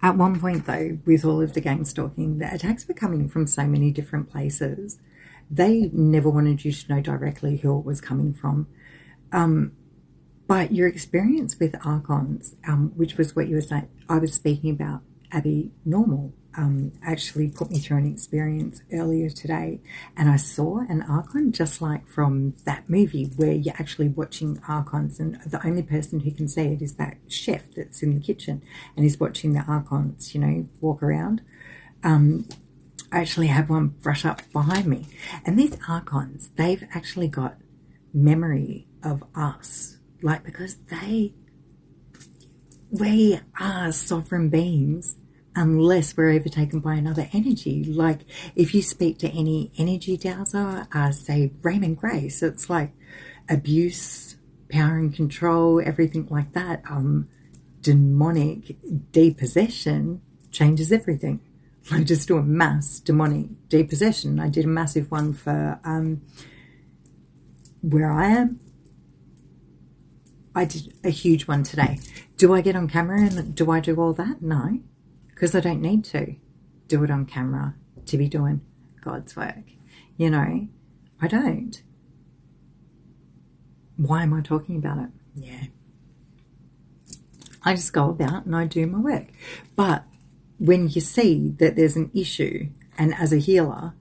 At one point, though, with all of the gang stalking, the attacks were coming from so many different places. They never wanted you to know directly who it was coming from. But your experience with Archons, which was what you were saying, I was speaking about, Abby Normal, actually put me through an experience earlier today, and I saw an Archon just like from that movie where you're actually watching Archons, and the only person who can see it is that chef that's in the kitchen, and he's watching the Archons, walk around. I actually have one brush up behind me, and these Archons, they've actually got memory of us. Like, because we are sovereign beings unless we're overtaken by another energy. Like, if you speak to any energy dowser, say Raymond Grace, it's like abuse, power and control, everything like that. Demonic depossession changes everything. Like, just do a mass demonic depossession. I did a massive one for where I am. I did a huge one today. Do I get on camera and do I do all that? No, because I don't need to do it on camera to be doing God's work. I don't. Why am I talking about it? Yeah. I just go about and I do my work. But when you see that there's an issue, and as a healer,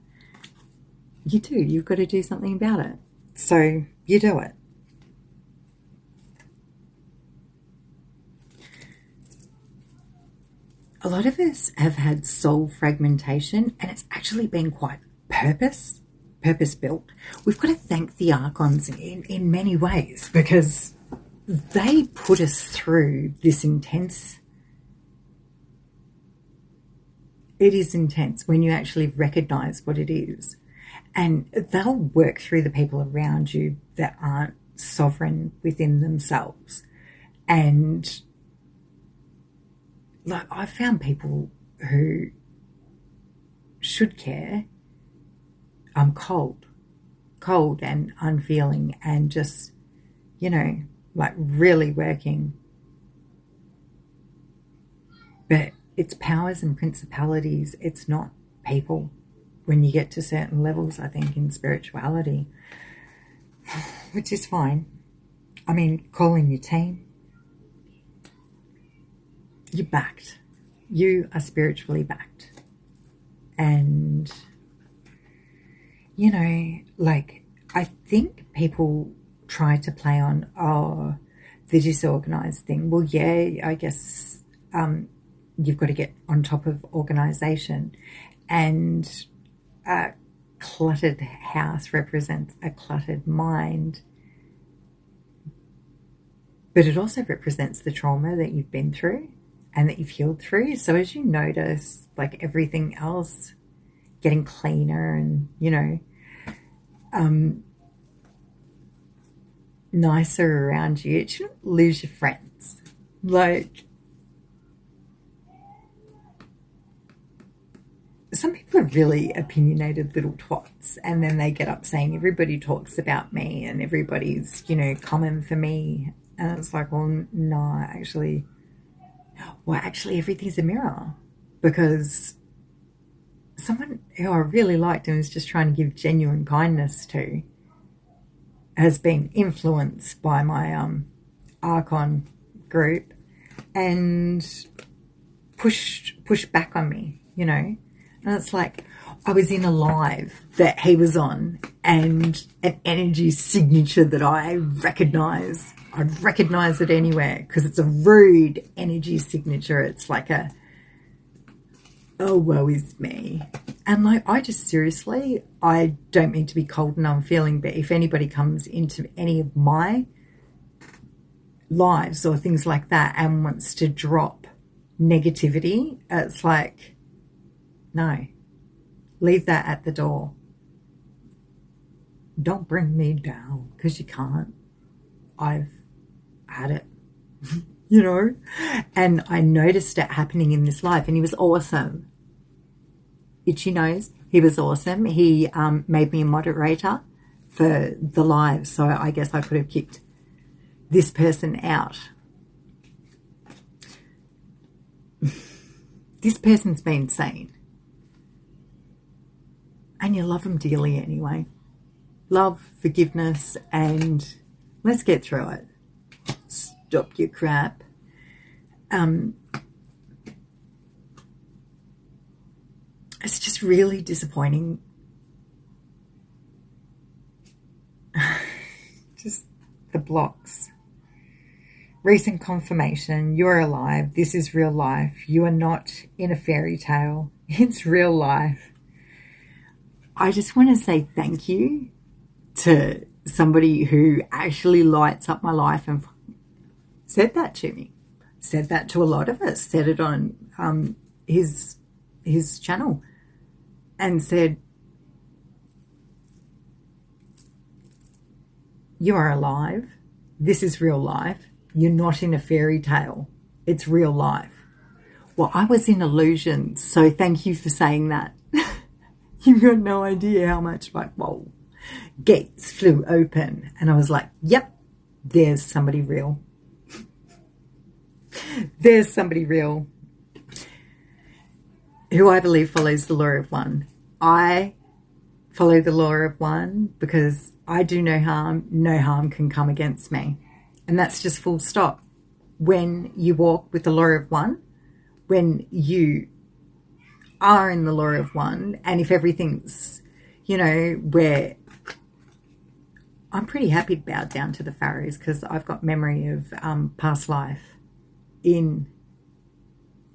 you've got to do something about it. So you do it. A lot of us have had soul fragmentation, and it's actually been quite purpose-built. We've got to thank the Archons in many ways, because they put us through this intense. It is intense when you actually recognize what it is. And they'll work through the people around you that aren't sovereign within themselves. And like, I've found people who should care, cold and unfeeling, and just, like really working. But it's powers and principalities, it's not people when you get to certain levels, I think, in spirituality, which is fine. I mean, calling your team, you're backed. You are spiritually backed. And, like, I think people try to play on, the disorganized thing. Well, yeah, I guess you've got to get on top of organization. And a cluttered house represents a cluttered mind. But it also represents the trauma that you've been through and that you've healed through. So as you notice, like, everything else getting cleaner and, nicer around you, it shouldn't lose your friends. Like, some people are really opinionated little twats, and then they get up saying everybody talks about me and everybody's, coming for me. And it's like, well, no, actually, everything's a mirror, because someone who I really liked and was just trying to give genuine kindness to has been influenced by my Archon group and pushed back on me, And it's like, I was in a live that he was on, and an energy signature that I'd recognize it anywhere, because it's a rude energy signature. It's like oh, woe is me. And like, I just seriously, I don't mean to be cold and unfeeling, but if anybody comes into any of my lives or things like that and wants to drop negativity, it's like, no, leave that at the door. Don't bring me down, because you can't. I've had it, and I noticed it happening in this life, and he was awesome. Itchy nose, he was awesome. He made me a moderator for the live, so I guess I could have kicked this person out. this person's been sane. And you love them dearly anyway. Love, forgiveness, and let's get through it. Stop your crap. It's just really disappointing. Just the blocks. Recent confirmation, you're alive. This is real life. You are not in a fairy tale. It's real life. I just want to say thank you to somebody who actually lights up my life and said that to me. Said that to a lot of us. Said it on his channel and said, you are alive. This is real life. You're not in a fairy tale. It's real life. Well, I was in illusions, so thank you for saying that. You've got no idea how much, like, whoa, gates flew open. And I was like, yep, there's somebody real. There's somebody real who I believe follows the law of one. I follow the law of one because I do no harm can come against me. And that's just full stop. When you walk with the law of one, when you are in the law of one, and if everything's, where I'm pretty happy to bow down to the pharaohs because I've got memory of past life in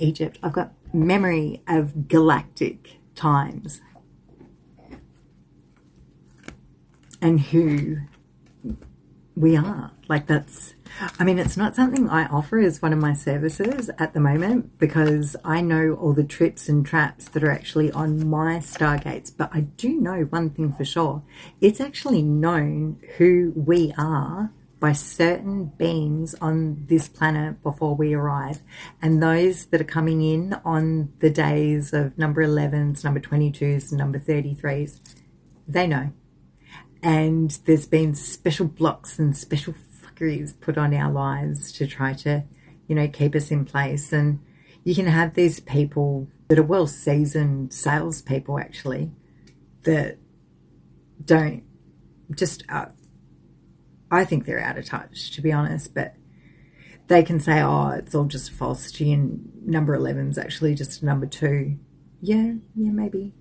Egypt. I've got memory of galactic times and who we are. Like it's not something I offer as one of my services at the moment because I know all the trips and traps that are actually on my stargates. But I do know one thing for sure. It's actually known who we are by certain beings on this planet before we arrive. And those that are coming in on the days of number 11s, number 22s, and number 33s, they know. And there's been special blocks and special fuckeries put on our lives to try to, keep us in place. And you can have these people that are well-seasoned salespeople, actually, that don't just... I think they're out of touch, to be honest, but they can say, oh, it's all just falsity and number 11's actually just number 2. Yeah, maybe.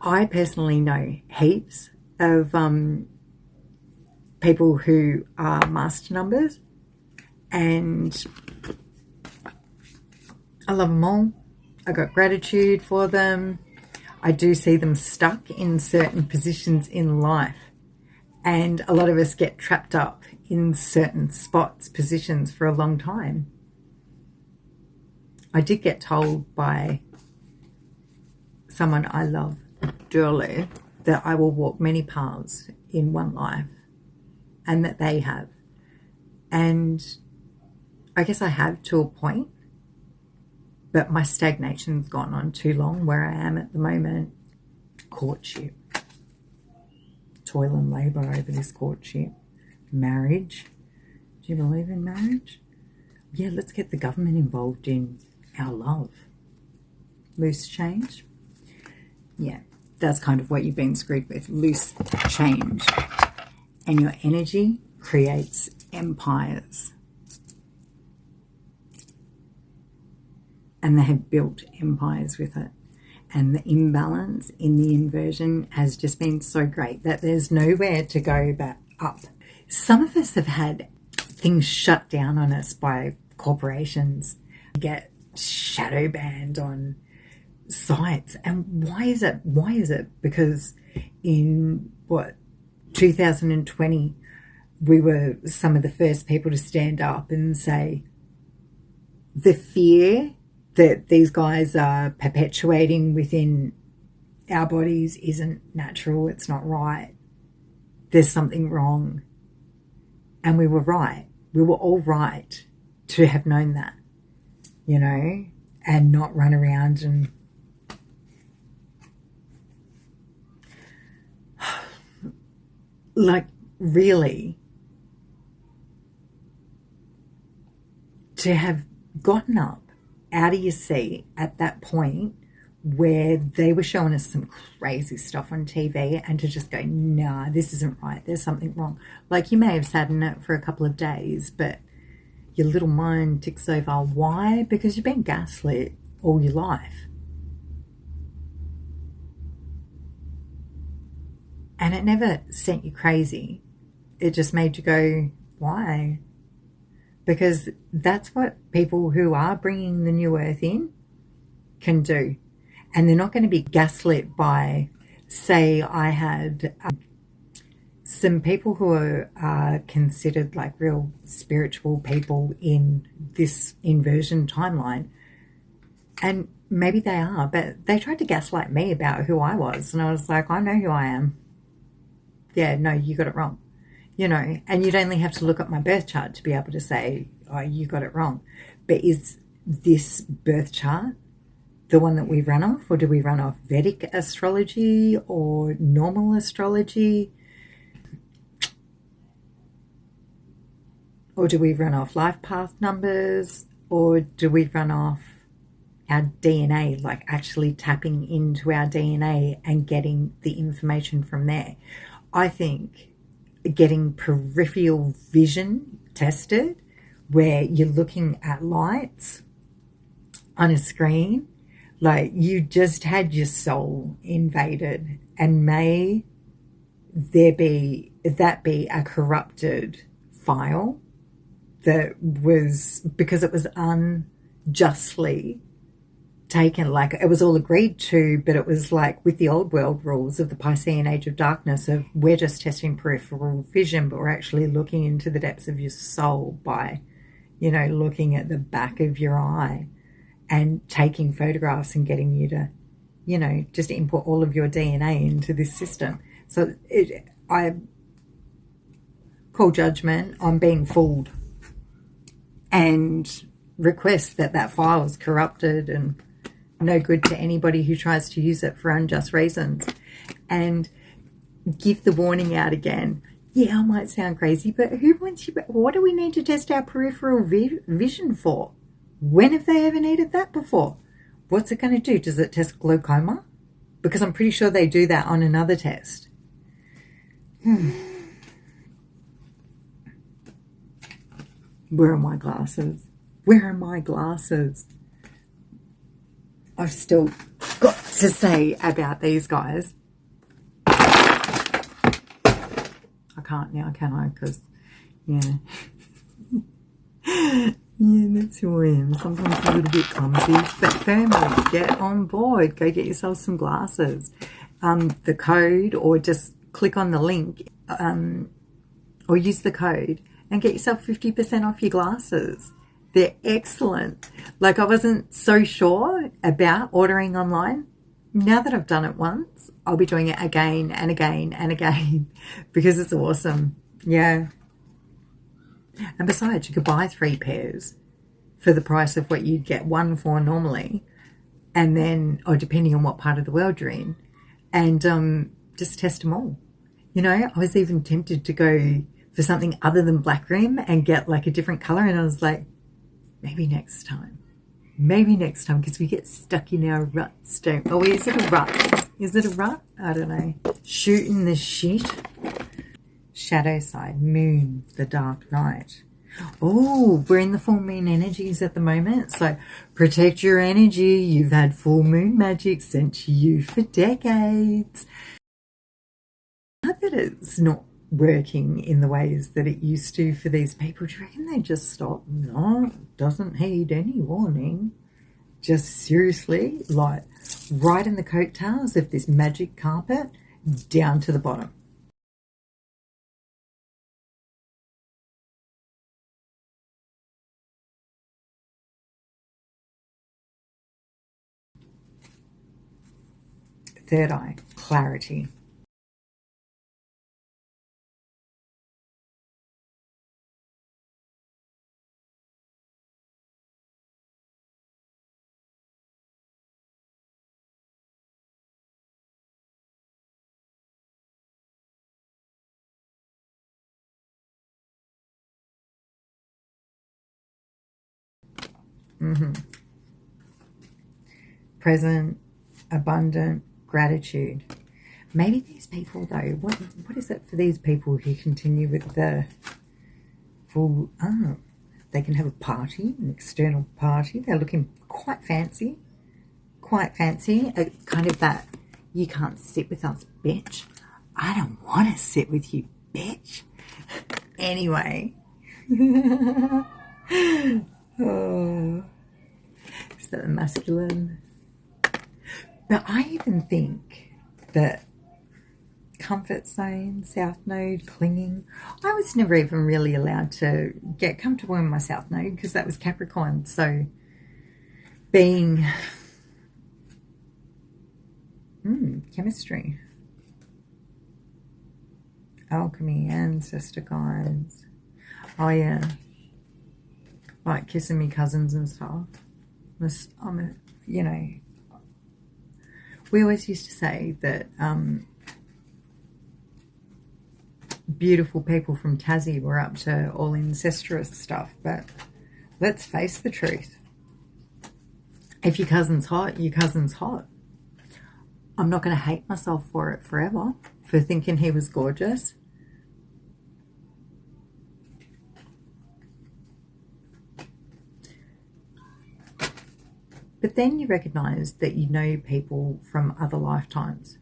I personally know heaps of people who are master numbers, and I love them all. I got gratitude for them. I do see them stuck in certain positions in life, and a lot of us get trapped up in certain spots, positions for a long time. I did get told by someone I love dearly that I will walk many paths in one life, and that they have. And I guess I have to a point, but my stagnation's gone on too long where I am at the moment. Courtship. Toil and labour over this courtship. Marriage. Do you believe in marriage? Yeah, let's get the government involved in our love. Loose change. Yeah, that's kind of what you've been screwed with. Loose change. And your energy creates empires. And they have built empires with it. And the imbalance in the inversion has just been so great that there's nowhere to go but up. Some of us have had things shut down on us by corporations. We get shadow banned on sites. And why is it? Because in 2020, we were some of the first people to stand up and say the fear that these guys are perpetuating within our bodies isn't natural. It's not right. There's something wrong. And we were right. We were all right to have known that, and not run around and like really to have gotten up out of your seat at that point where they were showing us some crazy stuff on TV, and to just go, nah, this isn't right. There's something wrong. Like, you may have sat in it for a couple of days, but your little mind ticks over. Why? Because you've been gaslit all your life. And it never sent you crazy. It just made you go, why? Because that's what people who are bringing the new earth in can do. And they're not going to be gaslit by, say, I had some people who are considered like real spiritual people in this inversion timeline. And maybe they are, but they tried to gaslight me about who I was. And I was like, I know who I am. Yeah, no, you got it wrong. You know, and you'd only have to look at my birth chart to be able to say, oh, you got it wrong. But is this birth chart the one that we run off, or do we run off Vedic astrology or normal astrology? Or do we run off life path numbers? Or do we run off our DNA, like actually tapping into our DNA and getting the information from there? I think getting peripheral vision tested, where you're looking at lights on a screen, like you just had your soul invaded, and may there be a corrupted file that was, because it was unjustly taken, like it was all agreed to, but it was like with the old world rules of the Piscean Age of Darkness of we're just testing peripheral vision, but we're actually looking into the depths of your soul by, looking at the back of your eye and taking photographs and getting you to, just input all of your DNA into this system. So I call judgment on being fooled and request that file is corrupted and no good to anybody who tries to use it for unjust reasons. And give the warning out again. Yeah, I might sound crazy, but who wants you? What do we need to test our peripheral vision for? When have they ever needed that before? What's it going to do? Does it test glaucoma? Because I'm pretty sure they do that on another test. Where are my glasses? Where are my glasses? I've still got to say about these guys. I can't now, can I? Because, yeah, that's who I am. Sometimes a little bit clumsy, but family, get on board. Go get yourself some glasses. The code, or just click on the link, or use the code and get yourself 50% off your glasses. They're excellent. Like, I wasn't so sure about ordering online. Now that I've done it once, I'll be doing it again and again and again because it's awesome. Yeah. And besides, you could buy 3 pairs for the price of what you'd get one for normally, and then, or depending on what part of the world you're in, and just test them all. I was even tempted to go for something other than black rim and get like a different color, and I was like, maybe next time, because we get stuck in our ruts, don't we? Oh, is it a rut? Is it a rut? I don't know. Shooting the shit. Shadow side, moon, the dark night. Oh, we're in the full moon energies at the moment, so protect your energy. You've had full moon magic sent to you for decades. Not that it's not working in the ways that it used to for these people. Do you reckon they just stop? No, it doesn't heed any warning. Just seriously, like right in the coattails of this magic carpet, down to the bottom. Third eye, clarity. present, abundant, gratitude. Maybe these people, though, what is it for these people who continue with the full, they can have a party, an external party. They're looking quite fancy, kind of that, you can't sit with us, bitch. I don't want to sit with you, bitch. Anyway. Oh, is that the masculine? But I even think that comfort zone, south node, clinging, I was never even really allowed to get comfortable in my south node because that was Capricorn. So being chemistry, alchemy, ancestor guides. Oh yeah, like kissing me cousins and stuff. We always used to say that beautiful people from Tassie were up to all incestuous stuff, but let's face the truth. If your cousin's hot, your cousin's hot. I'm not going to hate myself for it forever, for thinking he was gorgeous. But then you recognise that you know people from other lifetimes.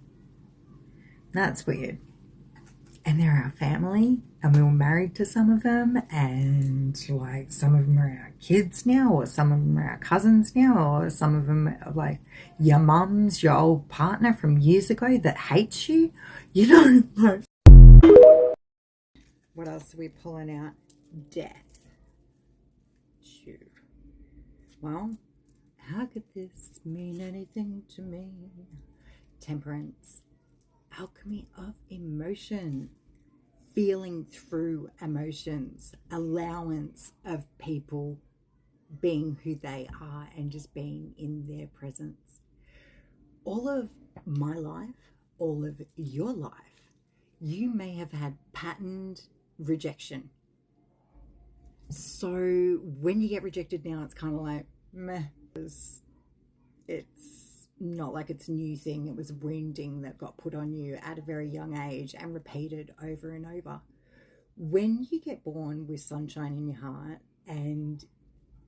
That's weird. And they're our family, and we were married to some of them, and like some of them are our kids now, or some of them are our cousins now, or some of them are like your mum's, your old partner from years ago that hates you. You know, like. What else are we pulling out? Death. Shoot. Well, how could this mean anything to me? Temperance. Alchemy of emotion. Feeling through emotions. Allowance of people being who they are and just being in their presence. All of my life, all of your life, you may have had patterned rejection. So when you get rejected now, it's kind of like, meh. It's not like it's a new thing. It was wounding that got put on you at a very young age and repeated over and over. When you get born with sunshine in your heart, and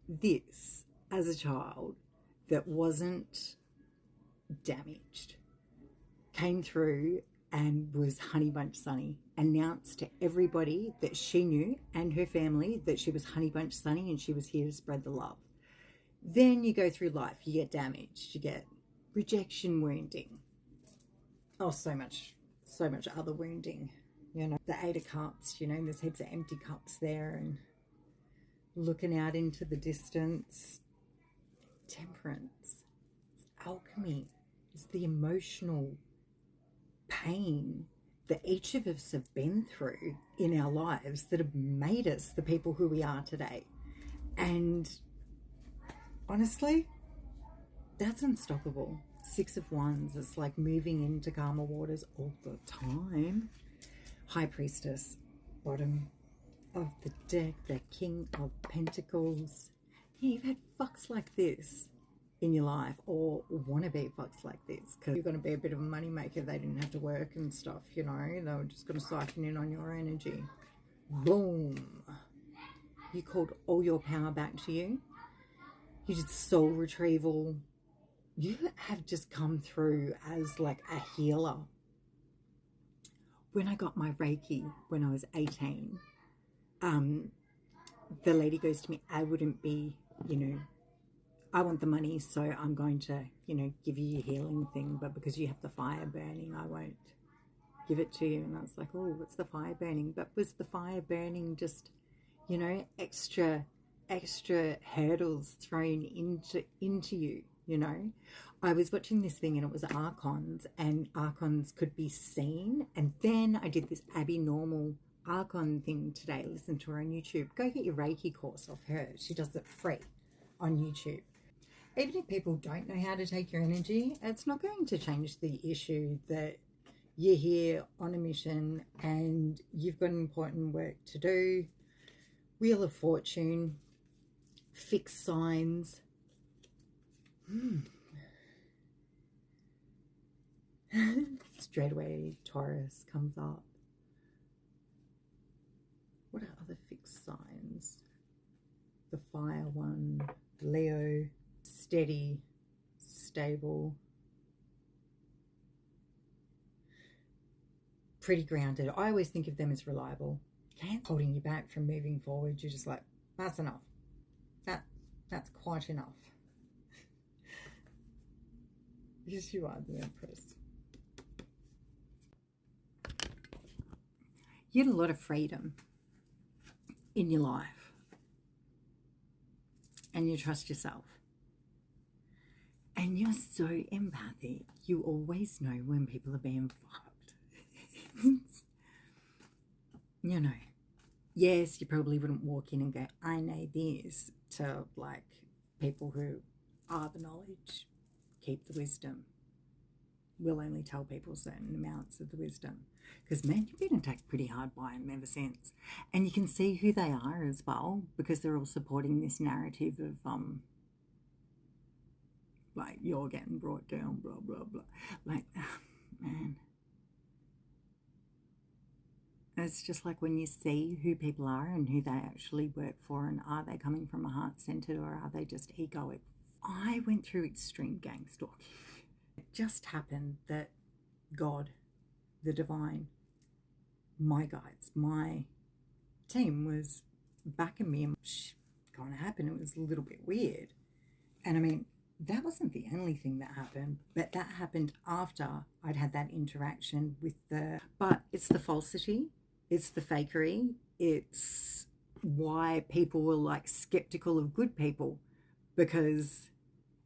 this as a child that wasn't damaged came through and was Honey Bunch Sunny, announced to everybody that she knew and her family that she was Honey Bunch Sunny and she was here to spread the love. Then you go through life, you get damaged, you get rejection wounding. Oh, so much other wounding. You know, the Eight of Cups, you know, there's heaps of empty cups there and looking out into the distance. Temperance. Alchemy is the emotional pain that each of us have been through in our lives that have made us the people who we are today. And honestly, that's unstoppable. Six of Wands is like moving into calmer waters all the time. High Priestess, bottom of the deck, the King of Pentacles. Yeah, you've had fucks like this in your life, or want to be fucks like this, because you're going to be a bit of a money maker. They didn't have to work and stuff, you know. They were just going to siphon in on your energy. Boom. You called all your power back to you. You did soul retrieval. You have just come through as like a healer. When I got my Reiki when I was 18, the lady goes to me, I wouldn't be, you know, I want the money, so I'm going to, you know, give you your healing thing, but because you have the fire burning, I won't give it to you. And I was like, oh, what's the fire burning? But was the fire burning just, you know, extra hurdles thrown into you, you know? I was watching this thing and it was Archons, and Archons could be seen. And then I did this Abby Normal Archon thing today. Listen to her on YouTube. Go get your Reiki course off her. She does it free on YouTube. Even if people don't know how to take your energy, it's not going to change the issue that you're here on a mission and you've got important work to do. Wheel of Fortune, fixed signs. Straight away, Taurus comes up. What are other fixed signs? The fire one, Leo, steady, stable, pretty grounded. I always think of them as reliable. Can't holding you back from moving forward. You're just like, that's enough. That's quite enough. Because you are the Empress. You had a lot of freedom in your life. And you trust yourself. And you're so empathic. You always know when people are being fucked. You know. Yes, you probably wouldn't walk in and go, I know this, to like people who are the knowledge, keep the wisdom. We'll only tell people certain amounts of the wisdom. Because, man, you've been attacked pretty hard by them ever since. And you can see who they are as well, because they're all supporting this narrative of, like, you're getting brought down, blah, blah, blah. Like, man. It's just like when you see who people are and who they actually work for, and are they coming from a heart-centered or are they just egoic? I went through extreme gang stalking. It just happened that God, the divine, my guides, my team was backing me, and going to happen. It was a little bit weird. And I mean, that wasn't the only thing that happened, but that happened after I'd had that interaction with but it's the falsity, it's the fakery, it's why people were like skeptical of good people, because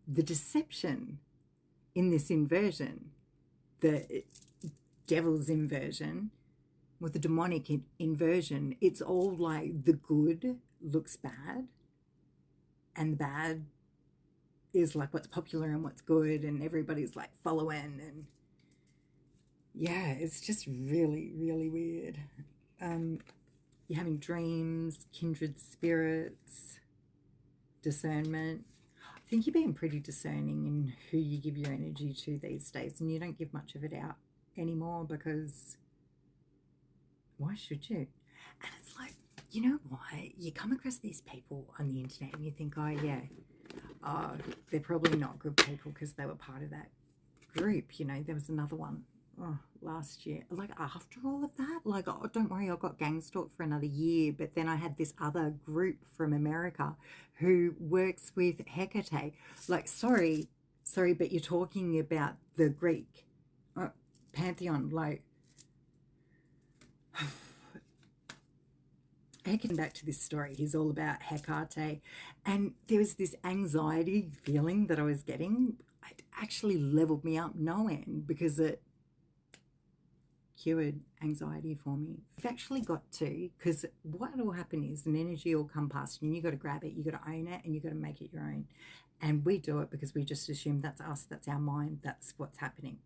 the deception in this inversion, the devil's inversion, with the demonic inversion, it's all like the good looks bad and the bad is like what's popular and what's good, and everybody's like following, and yeah, it's just really, really weird. You're having dreams, kindred spirits, discernment. I think you're being pretty discerning in who you give your energy to these days, and you don't give much of it out anymore, because why should you? And it's like, you know why? You come across these people on the internet and you think, oh yeah, they're probably not good people because they were part of that group. You know, there was another one last year. Like, after all of that, like, oh, don't worry, I got gang stalked for another year. But then I had this other group from America who works with Hecate. Like, sorry, but you're talking about the Greek pantheon. Like, Hecate, back to this story, he's all about Hecate, and there was this anxiety feeling that I was getting. It actually leveled me up no end, because it cured anxiety for me. I've actually got to, because what will happen is an energy will come past you and you got to grab it, you got to own it, and you got to make it your own. And we do it because we just assume that's us, that's our mind, that's what's happening.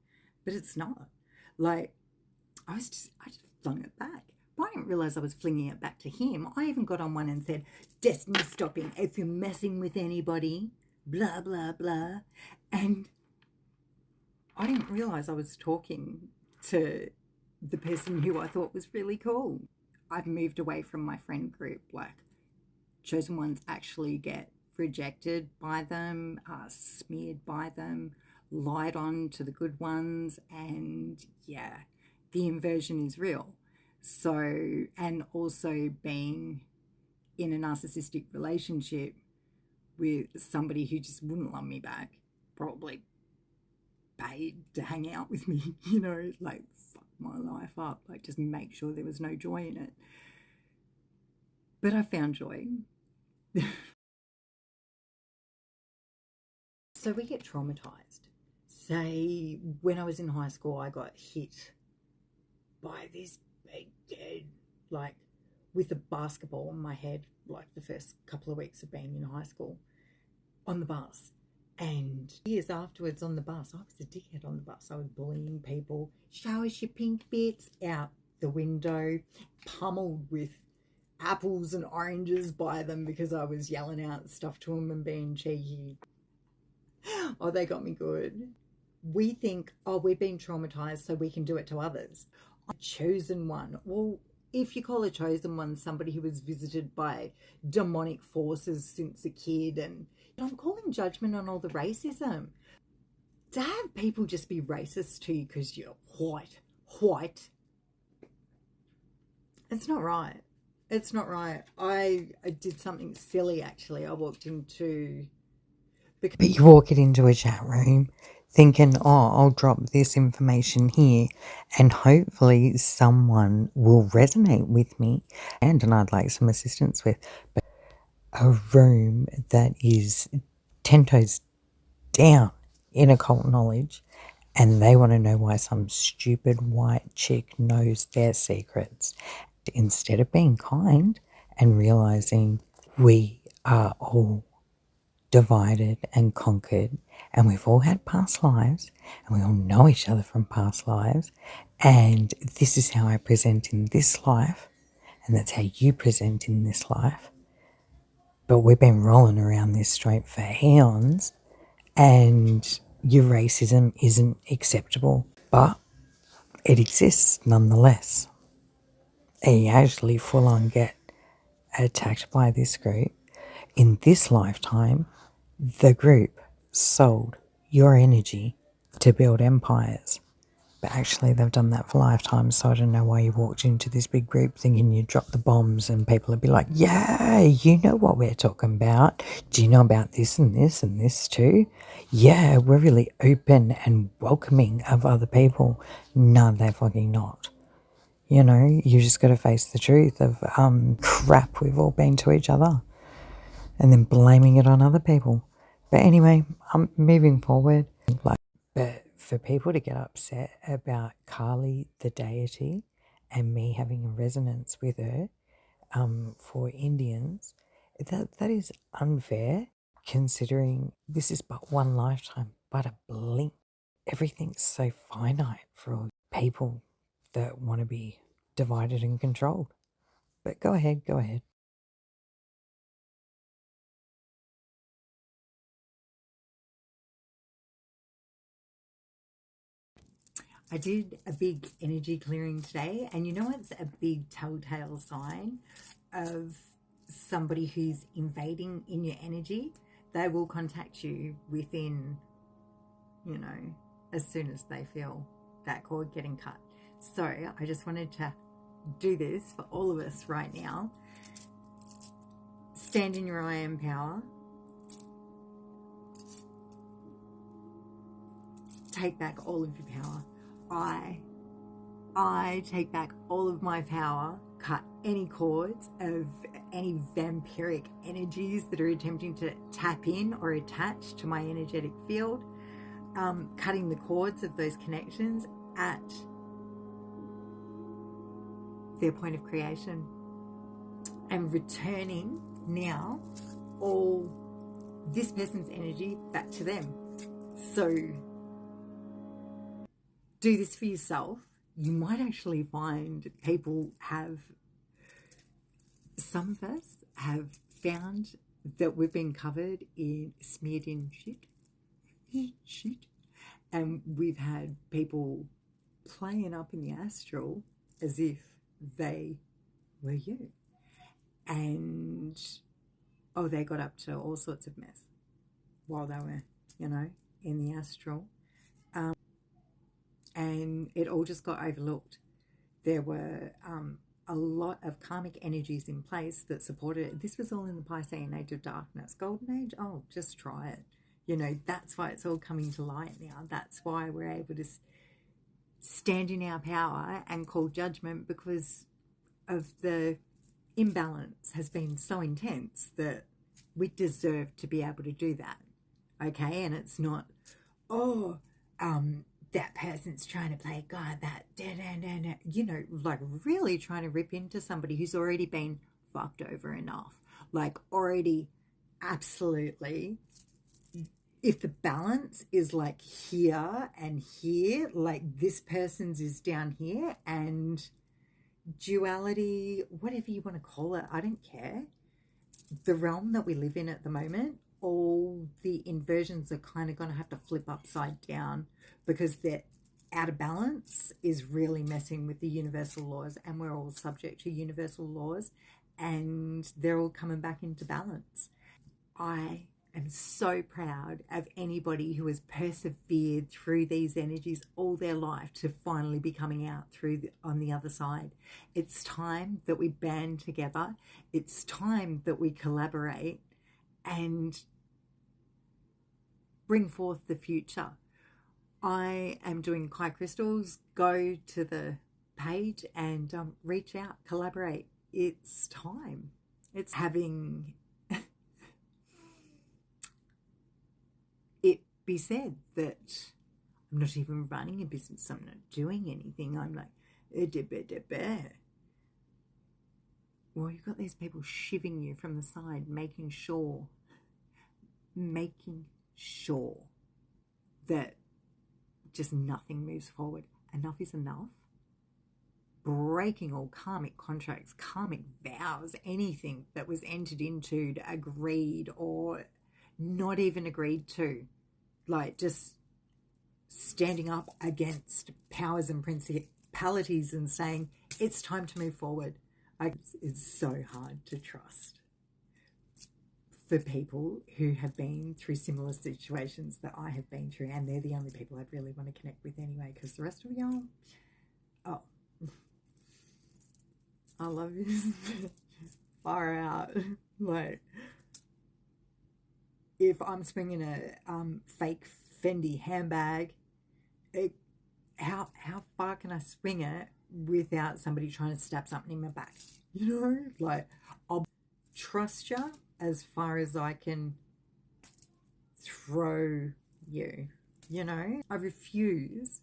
But it's not. Like, I just flung it back. But I didn't realise I was flinging it back to him. I even got on one and said, destiny stopping, if you're messing with anybody, blah, blah, blah. And I didn't realise I was talking to the person who I thought was really cool. I've moved away from my friend group. Like, chosen ones actually get rejected by them, smeared by them, lied on to the good ones, and yeah, the inversion is real. So, and also being in a narcissistic relationship with somebody who just wouldn't love me back, probably paid to hang out with me, you know, like, fuck my life up, like, just make sure there was no joy in it. But I found joy. So we get traumatized. Say, when I was in high school, I got hit by this big kid, like, with a basketball on my head, like the first couple of weeks of being in high school, on the bus. And years afterwards on the bus, I was a dickhead on the bus. I was bullying people. Show us your pink bits, out the window, pummeled with apples and oranges by them because I was yelling out stuff to them and being cheeky. Oh, they got me good. we think, oh, we've been traumatized, so we can do it to others. I'm a chosen one. Well, if you call a chosen one somebody who was visited by demonic forces since a kid, and I'm calling judgment on all the racism. To have people just be racist to you because you're white, it's not right. It's not right. I did something silly actually. I walked into. But you walk it into a chat room thinking, oh, I'll drop this information here and hopefully someone will resonate with me and I'd like some assistance with. But a room that is 10 toes down in occult knowledge and they want to know why some stupid white chick knows their secrets. Instead of being kind and realizing we are all divided and conquered, and we've all had past lives, and we all know each other from past lives, and this is how I present in this life, and that's how you present in this life. But we've been rolling around this straight for eons, and your racism isn't acceptable, but it exists nonetheless. And you actually full on get attacked by this group. In this lifetime, the group sold your energy to build empires. But actually they've done that for lifetimes, so I don't know why you walked into this big group thinking you dropped the bombs and people would be like, yeah, you know what we're talking about. Do you know about this and this and this too? Yeah, we're really open and welcoming of other people. No, they're fucking not. You know, you just got to face the truth of crap we've all been to each other and then blaming it on other people. But anyway, I'm moving forward. But for people to get upset about Kali, the deity, and me having a resonance with her, for Indians, that is unfair considering this is but one lifetime, but a blink. Everything's so finite for people that want to be divided and controlled. But go ahead. I did a big energy clearing today, and you know what's a big telltale sign of somebody who's invading in your energy? They will contact you within, as soon as they feel that cord getting cut. So I just wanted to do this for all of us right now. Stand in your I am power. Take back all of your power. I take back all of my power, cut any cords of any vampiric energies that are attempting to tap in or attach to my energetic field, cutting the cords of those connections at their point of creation and returning now all this person's energy back to them. So do this for yourself. You might actually find people some of us have found that we've been covered in, smeared in shit, and we've had people playing up in the astral as if they were you. And, they got up to all sorts of mess while they were, in the astral. And it all just got overlooked. There were a lot of karmic energies in place that supported it. This was all in the Piscean Age of Darkness. Golden Age, just try it. That's why it's all coming to light now. That's why we're able to stand in our power and call judgment, because of the imbalance has been so intense that we deserve to be able to do that. Okay, and it's not, that person's trying to play God, that, like really trying to rip into somebody who's already been fucked over enough. Like, already, absolutely. If the balance is like here and here, like this person's is down here, and duality, whatever you want to call it, I don't care. The realm that we live in at the moment, all the inversions are kind of going to have to flip upside down, because they're out of balance is really messing with the universal laws, and we're all subject to universal laws, and they're all coming back into balance. I am so proud of anybody who has persevered through these energies all their life to finally be coming out on the other side. It's time that we band together. It's time that we collaborate and bring forth the future. I am doing Kai crystals. Go to the page and reach out, collaborate. It's time. It's having it be said that I'm not even running a business. I'm not doing anything. I'm like, well, you've got these people shivving you from the side, making sure that just nothing moves forward. Enough is enough. Breaking all karmic contracts, karmic vows, anything that was entered into, agreed, or not even agreed to. Like, just standing up against powers and principalities and saying, it's time to move forward. It's so hard to trust for people who have been through similar situations that I have been through, and they're the only people I'd really want to connect with anyway, because the rest of y'all, oh, I love you far out. Like, if I'm swinging a fake Fendi handbag, how far can I swing it without somebody trying to stab something in my back? You know, like, I'll trust you as far as I can throw you, you know? I refuse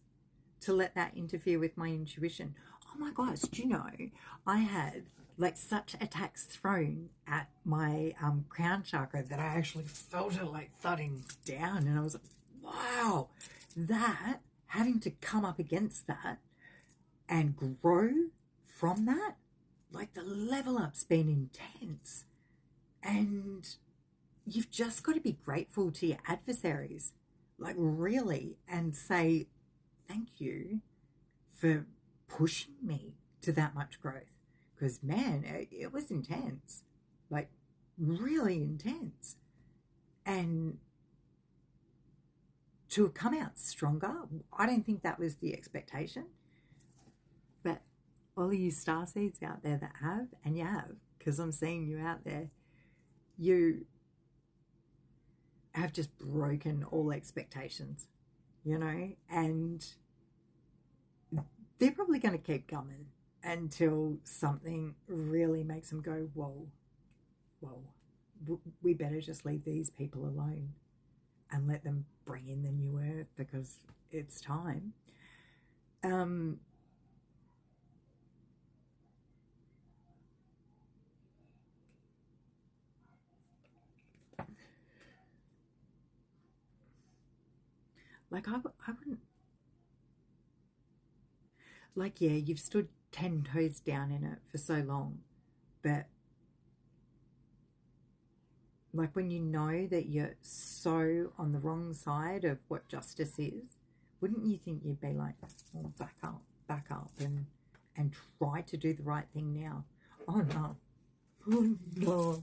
to let that interfere with my intuition. Oh my gosh, do you know, I had like such attacks thrown at my crown chakra that I actually felt it like thudding down, and I was like, wow, that, having to come up against that and grow from that, like, the level up's been intense. And you've just got to be grateful to your adversaries, like, really, and say thank you for pushing me to that much growth. Because, man, it was intense, like, really intense. And to have come out stronger, I don't think that was the expectation. But all of you starseeds out there that have, and you have, because I'm seeing you out there, you have just broken all expectations, you know, and they're probably going to keep coming until something really makes them go, whoa, we better just leave these people alone and let them bring in the new earth, because it's time. Like, I wouldn't, like, yeah, you've stood 10 toes down in it for so long, but like, when you know that you're so on the wrong side of what justice is, wouldn't you think you'd be like, oh, back up and try to do the right thing now? Oh no. Oh no.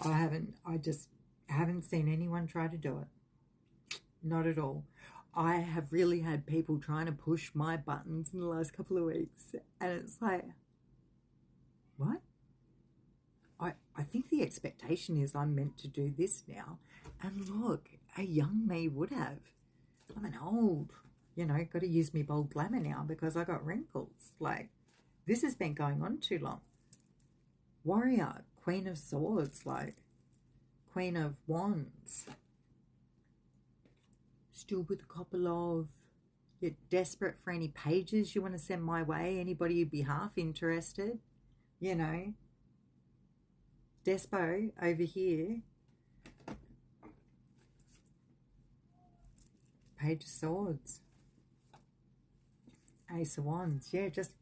I just haven't seen anyone try to do it. Not at all. I have really had people trying to push my buttons in the last couple of weeks, and it's like, what? I think the expectation is I'm meant to do this now. And look, a young me would have. I'm an old, you know, got to use me bold glamour now because I got wrinkles. Like, this has been going on too long. Warrior, Queen of Swords, like, Queen of Wands. Still with a couple of, you're desperate for any pages you want to send my way. Anybody who'd be half interested, you know. Despo over here. Page of Swords. Ace of Wands. Yeah, just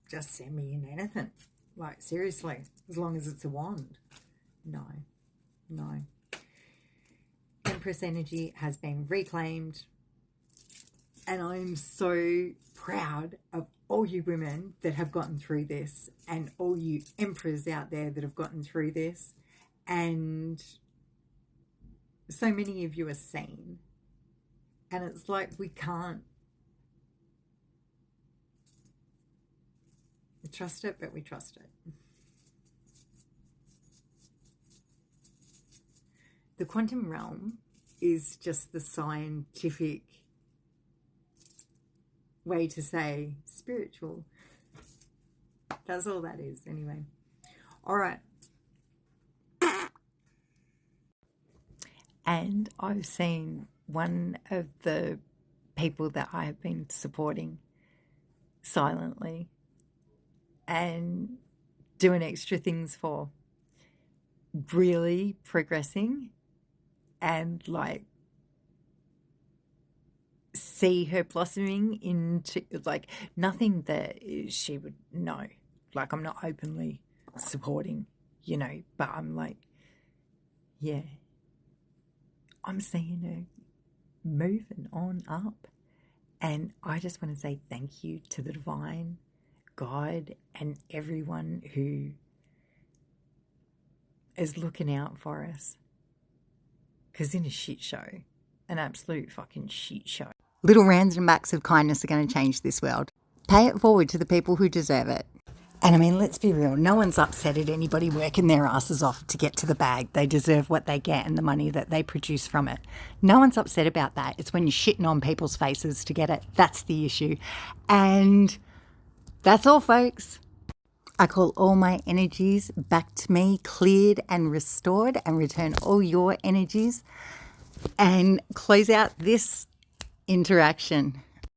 send me in anything. Like, seriously, as long as it's a wand. No. Empress energy has been reclaimed. And I'm so proud of all you women that have gotten through this, and all you emperors out there that have gotten through this. And so many of you are seen. And it's like we can't trust it, but we trust it. The quantum realm is just the scientific way to say spiritual. That's all that is, anyway. All right. And I've seen one of the people that I have been supporting silently and doing extra things for really progressing, and like see her blossoming into like nothing that she would know. Like, I'm not openly supporting, you know, but I'm like, yeah, I'm seeing her moving on up. And I just want to say thank you to the divine, God, and everyone who is looking out for us. Because in a shit show, an absolute fucking shit show, little random acts of kindness are going to change this world. Pay it forward to the people who deserve it. And I mean, let's be real. No one's upset at anybody working their asses off to get to the bag. They deserve what they get and the money that they produce from it. No one's upset about that. It's when you're shitting on people's faces to get it. That's the issue. And that's all, folks. I call all my energies back to me, cleared and restored, and return all your energies and close out this interaction.